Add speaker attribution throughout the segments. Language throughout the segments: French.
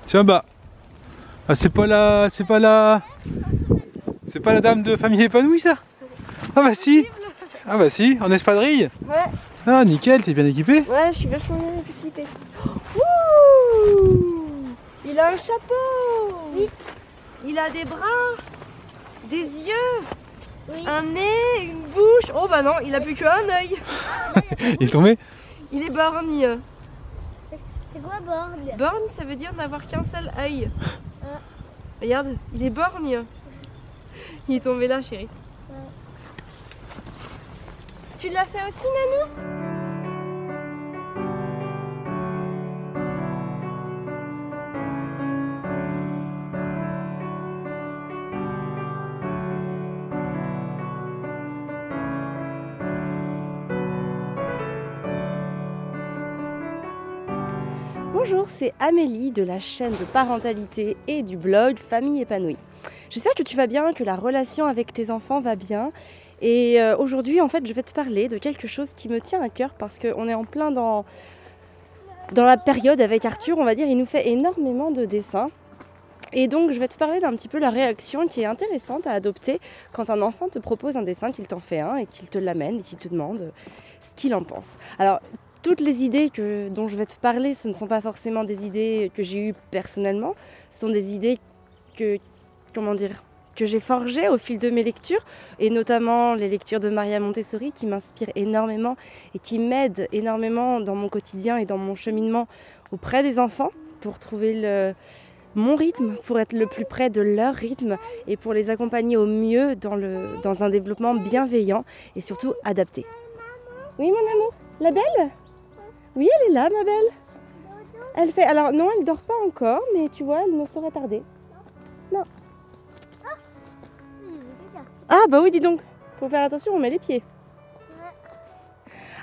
Speaker 1: Tiens bah. Ah, c'est pas la dame de famille épanouie ça? Ah bah si. Ah bah si, en espadrille.
Speaker 2: Ouais.
Speaker 1: Ah nickel, t'es bien équipé?
Speaker 2: Ouais, je suis vachement bien équipée. Ouh, il a un chapeau. Oui. Il a des bras, des yeux, oui. Un nez, une bouche. Oh bah non, il a plus qu'un œil.
Speaker 1: Il est tombé?
Speaker 2: Il est borgne.
Speaker 3: C'est quoi borgne?
Speaker 2: Borgne, ça veut dire n'avoir qu'un seul œil. Regarde, il est borgne. Il est tombé là, chérie. Tu l'as fait aussi, Nanou? Bonjour, c'est Amélie de la chaîne de parentalité et du blog Famille épanouie. J'espère que tu vas bien, que la relation avec tes enfants va bien. Et aujourd'hui, en fait, je vais te parler de quelque chose qui me tient à cœur parce qu'on est en plein dans la période avec Arthur, on va dire, il nous fait énormément de dessins. Et donc, je vais te parler d'un petit peu la réaction qui est intéressante à adopter quand un enfant te propose un dessin, qu'il t'en fait un et qu'il te l'amène et qu'il te demande ce qu'il en pense. Alors, toutes les idées dont je vais te parler, ce ne sont pas forcément des idées que j'ai eues personnellement, ce sont des idées que j'ai forgées au fil de mes lectures, et notamment les lectures de Maria Montessori qui m'inspirent énormément et qui m'aident énormément dans mon quotidien et dans mon cheminement auprès des enfants pour trouver mon rythme, pour être le plus près de leur rythme et pour les accompagner au mieux dans un développement bienveillant et surtout adapté. Oui mon amour, la belle ? Oui, elle est là, ma belle. Elle fait... Alors, non, elle ne dort pas encore, mais tu vois, elle ne saurait tarder. Non. Ah, bah oui, dis donc. Faut faire attention, on met les pieds.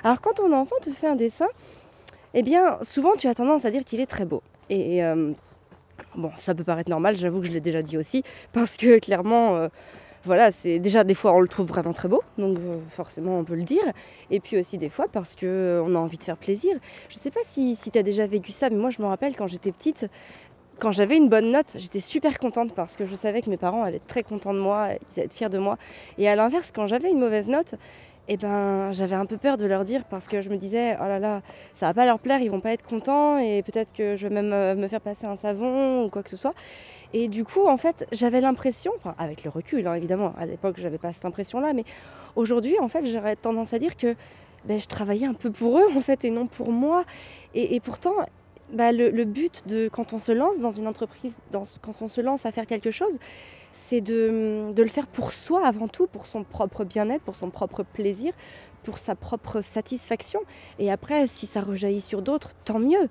Speaker 2: Alors, quand ton enfant te fait un dessin, eh bien, souvent, tu as tendance à dire qu'il est très beau. Et bon, ça peut paraître normal, j'avoue que je l'ai déjà dit aussi, parce que clairement... Voilà, c'est déjà des fois on le trouve vraiment très beau, donc forcément on peut le dire. Et puis aussi des fois parce qu'on a envie de faire plaisir. Je sais pas si tu as déjà vécu ça, mais moi je me rappelle quand j'étais petite, quand j'avais une bonne note, j'étais super contente parce que je savais que mes parents allaient être très contents de moi, ils allaient être fiers de moi. Et à l'inverse, quand j'avais une mauvaise note, eh ben, j'avais un peu peur de leur dire parce que je me disais, oh là là, ça va pas leur plaire, ils vont pas être contents et peut-être que je vais même me faire passer un savon ou quoi que ce soit. Et du coup, en fait, j'avais l'impression, enfin, avec le recul, hein, évidemment, à l'époque, j'avais pas cette impression-là, mais aujourd'hui, en fait, j'aurais tendance à dire que je travaillais un peu pour eux, en fait, et non pour moi. Et pourtant, le but quand on se lance dans une entreprise, quand on se lance à faire quelque chose, c'est de le faire pour soi avant tout, pour son propre bien-être, pour son propre plaisir, pour sa propre satisfaction. Et après, si ça rejaillit sur d'autres, tant mieux.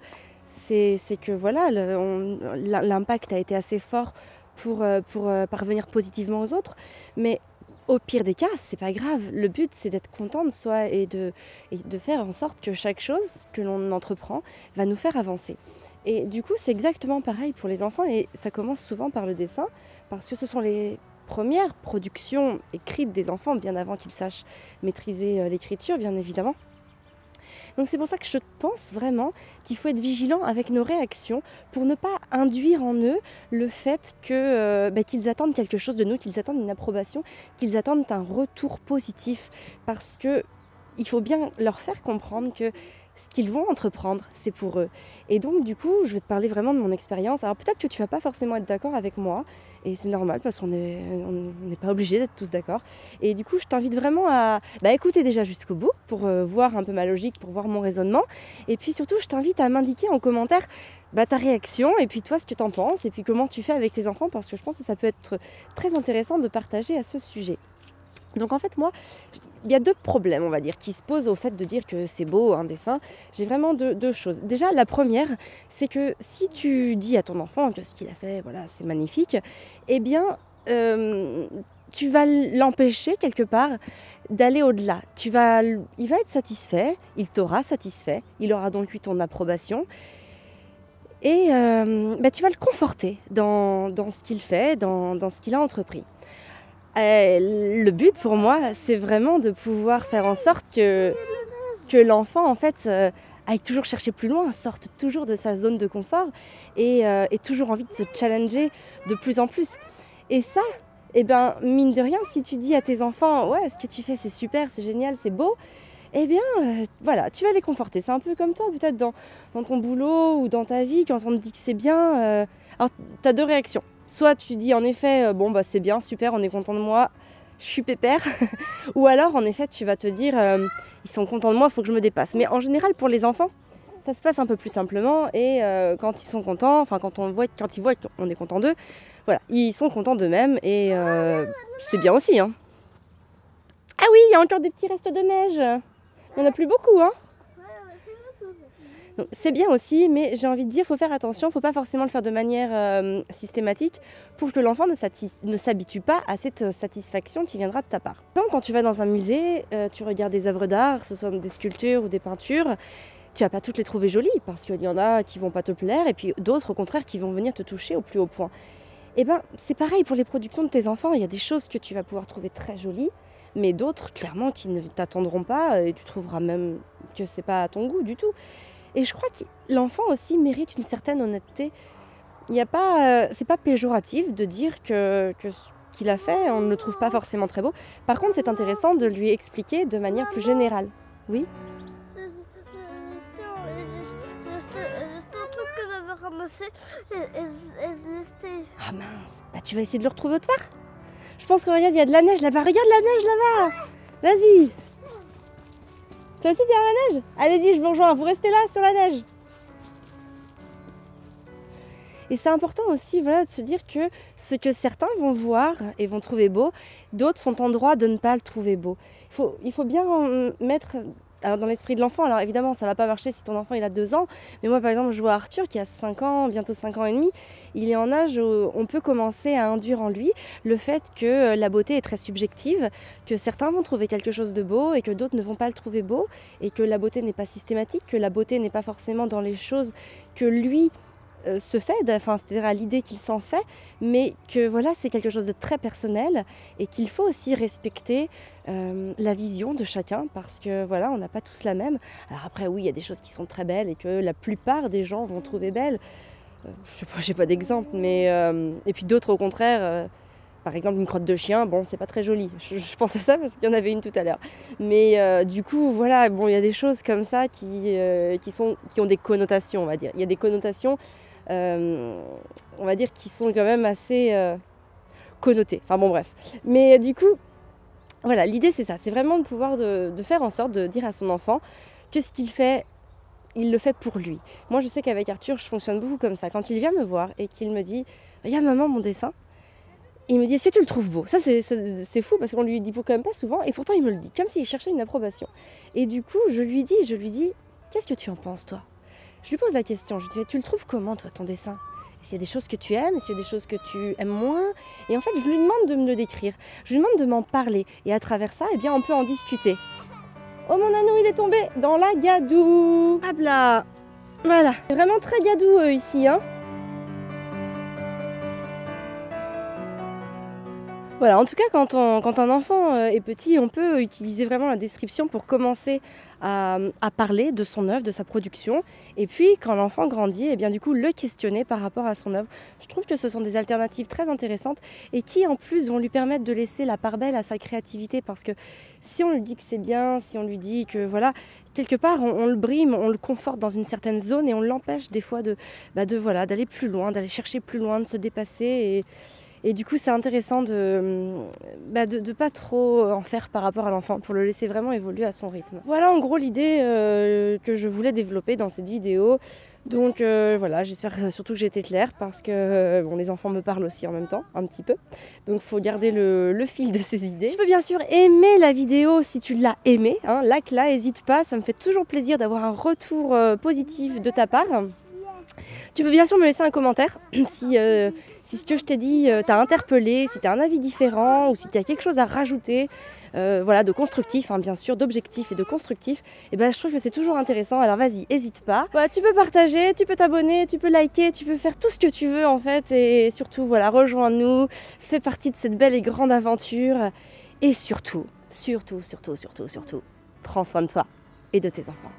Speaker 2: C'est que voilà, l'impact a été assez fort pour parvenir positivement aux autres. Mais au pire des cas, c'est pas grave. Le but, c'est d'être content de soi et de faire en sorte que chaque chose que l'on entreprend va nous faire avancer. Et du coup, c'est exactement pareil pour les enfants. Et ça commence souvent par le dessin, parce que ce sont les premières productions écrites des enfants, bien avant qu'ils sachent maîtriser l'écriture, bien évidemment. Donc c'est pour ça que je pense vraiment qu'il faut être vigilant avec nos réactions pour ne pas induire en eux le fait qu'ils attendent quelque chose de nous, qu'ils attendent une approbation, qu'ils attendent un retour positif. Parce qu'il faut bien leur faire comprendre que ce qu'ils vont entreprendre, c'est pour eux. Et donc du coup, je vais te parler vraiment de mon expérience. Alors peut-être que tu vas pas forcément être d'accord avec moi, et c'est normal parce qu'on n'est pas obligé d'être tous d'accord. Et du coup, je t'invite vraiment à écouter déjà jusqu'au bout pour voir un peu ma logique, pour voir mon raisonnement. Et puis surtout, je t'invite à m'indiquer en commentaire ta réaction, et puis toi ce que tu en penses, et puis comment tu fais avec tes enfants, parce que je pense que ça peut être très intéressant de partager à ce sujet. Donc en fait, moi, il y a deux problèmes, on va dire, qui se posent au fait de dire que c'est beau un dessin. J'ai vraiment deux choses. Déjà, la première, c'est que si tu dis à ton enfant que ce qu'il a fait, voilà, c'est magnifique, eh bien, tu vas l'empêcher quelque part d'aller au-delà. Il va être satisfait, il t'aura satisfait, il aura donc eu ton approbation. Et tu vas le conforter dans ce qu'il fait, dans ce qu'il a entrepris. Le but pour moi, c'est vraiment de pouvoir faire en sorte que l'enfant en fait aille toujours chercher plus loin, sorte toujours de sa zone de confort et ait toujours envie de se challenger de plus en plus. Et ça, eh ben, mine de rien, si tu dis à tes enfants « Ouais, ce que tu fais, c'est super, c'est génial, c'est beau », eh bien, voilà, tu vas les conforter. C'est un peu comme toi, peut-être dans ton boulot ou dans ta vie, quand on te dit que c'est bien. Alors, tu as deux réactions. Soit tu dis en effet, bon, bah, c'est bien, super, on est content de moi, je suis pépère. Ou alors, en effet, tu vas te dire, ils sont contents de moi, il faut que je me dépasse. Mais en général, pour les enfants, ça se passe un peu plus simplement. Et quand ils sont contents, enfin, quand ils voient qu'on est content d'eux, voilà, ils sont contents d'eux-mêmes. Et c'est bien aussi. Hein. Ah oui, il y a encore des petits restes de neige. Il n'y en a plus beaucoup, hein. C'est bien aussi, mais j'ai envie de dire, il faut faire attention, il ne faut pas forcément le faire de manière systématique pour que l'enfant ne s'habitue pas à cette satisfaction qui viendra de ta part. Donc, quand tu vas dans un musée, tu regardes des œuvres d'art, que ce soit des sculptures ou des peintures, tu ne vas pas toutes les trouver jolies, parce qu'il y en a qui ne vont pas te plaire, et puis d'autres, au contraire, qui vont venir te toucher au plus haut point. Et bien, c'est pareil pour les productions de tes enfants, il y a des choses que tu vas pouvoir trouver très jolies, mais d'autres, clairement, qui ne t'attendront pas, et tu trouveras même que c'est pas à ton goût du tout. Et je crois que l'enfant aussi mérite une certaine honnêteté. Il y a pas, c'est pas péjoratif de dire que ce qu'il a fait, on ne le trouve pas forcément très beau. Par contre, c'est intéressant de lui expliquer de manière plus générale. Oui.
Speaker 3: Juste un truc que j'avais ramassé et resté.
Speaker 2: Ah mince, bah, tu vas essayer de le retrouver autre part. Je pense que regarde, il y a de la neige là-bas. Regarde la neige là-bas. Vas-y. Toi aussi, t'es dans la neige? Allez-y, je vous rejoins. Vous restez là sur la neige. Et c'est important aussi, voilà, de se dire que ce que certains vont voir et vont trouver beau, d'autres sont en droit de ne pas le trouver beau. Il faut bien mettre dans l'esprit de l'enfant. Alors évidemment, ça ne va pas marcher si ton enfant il a 2 ans. Mais moi, par exemple, je vois Arthur qui a 5 ans, bientôt 5 ans et demi. Il est en âge où on peut commencer à induire en lui le fait que la beauté est très subjective, que certains vont trouver quelque chose de beau et que d'autres ne vont pas le trouver beau, et que la beauté n'est pas systématique, que la beauté n'est pas forcément dans les choses que lui se fait, enfin, c'est-à-dire à l'idée qu'il s'en fait, mais que voilà, c'est quelque chose de très personnel et qu'il faut aussi respecter la vision de chacun, parce que voilà, on n'a pas tous la même. Alors après, oui, il y a des choses qui sont très belles et que la plupart des gens vont trouver belles. J'ai pas d'exemple, mais et puis d'autres au contraire. Par exemple, une crotte de chien, bon, c'est pas très joli. Je pense à ça parce qu'il y en avait une tout à l'heure. Mais du coup, voilà, bon, il y a des choses comme ça qui ont des connotations, on va dire. Il y a des connotations, on va dire, qui sont quand même assez connotées. Enfin bon, bref. Mais du coup, voilà, l'idée c'est ça. C'est vraiment de pouvoir de faire en sorte de dire à son enfant que ce qu'il fait, il le fait pour lui. Moi, je sais qu'avec Arthur, je fonctionne beaucoup comme ça. Quand il vient me voir et qu'il me dit « Regarde maman, mon dessin », il me dit « Est-ce que tu le trouves beau ?» Ça, c'est fou parce qu'on lui dit quand même pas souvent. Et pourtant, il me le dit, comme s'il cherchait une approbation. Et du coup, je lui dis « Qu'est-ce que tu en penses, toi ?» Je lui pose la question. Je lui dis « Tu le trouves comment, toi, ton dessin ? Est-ce qu'il y a des choses que tu aimes ? Est-ce qu'il y a des choses que tu aimes moins ?» Et en fait, je lui demande de me le décrire. Je lui demande de m'en parler. Et à travers ça, eh bien, on peut en discuter. Oh, mon anneau, il est tombé dans la gadoue. Hop là. Voilà. C'est vraiment très gadou ici, hein. Voilà, en tout cas, quand un enfant est petit, on peut utiliser vraiment la description pour commencer à parler de son œuvre, de sa production. Et puis, quand l'enfant grandit, eh bien, du coup, le questionner par rapport à son œuvre. Je trouve que ce sont des alternatives très intéressantes et qui, en plus, vont lui permettre de laisser la part belle à sa créativité. Parce que si on lui dit que c'est bien, si on lui dit que, voilà, quelque part, on le brime, on le conforte dans une certaine zone et on l'empêche des fois d'aller plus loin, d'aller chercher plus loin, de se dépasser. Et du coup, c'est intéressant de pas trop en faire par rapport à l'enfant, pour le laisser vraiment évoluer à son rythme. Voilà en gros l'idée que je voulais développer dans cette vidéo. Donc voilà, j'espère surtout que j'ai été claire, parce que les enfants me parlent aussi en même temps, un petit peu. Donc il faut garder le fil de ces idées. Tu peux bien sûr aimer la vidéo si tu l'as aimée, hein, like-la, n'hésite pas, ça me fait toujours plaisir d'avoir un retour positif de ta part. Tu peux bien sûr me laisser un commentaire si ce que je t'ai dit t'a interpellé, si tu as un avis différent ou si tu as quelque chose à rajouter, de constructif, hein, bien sûr, d'objectif et de constructif. Et ben, je trouve que c'est toujours intéressant, alors vas-y, n'hésite pas. Voilà, tu peux partager, tu peux t'abonner, tu peux liker, tu peux faire tout ce que tu veux en fait. Et surtout, voilà, rejoins-nous, fais partie de cette belle et grande aventure. Et surtout, prends soin de toi et de tes enfants.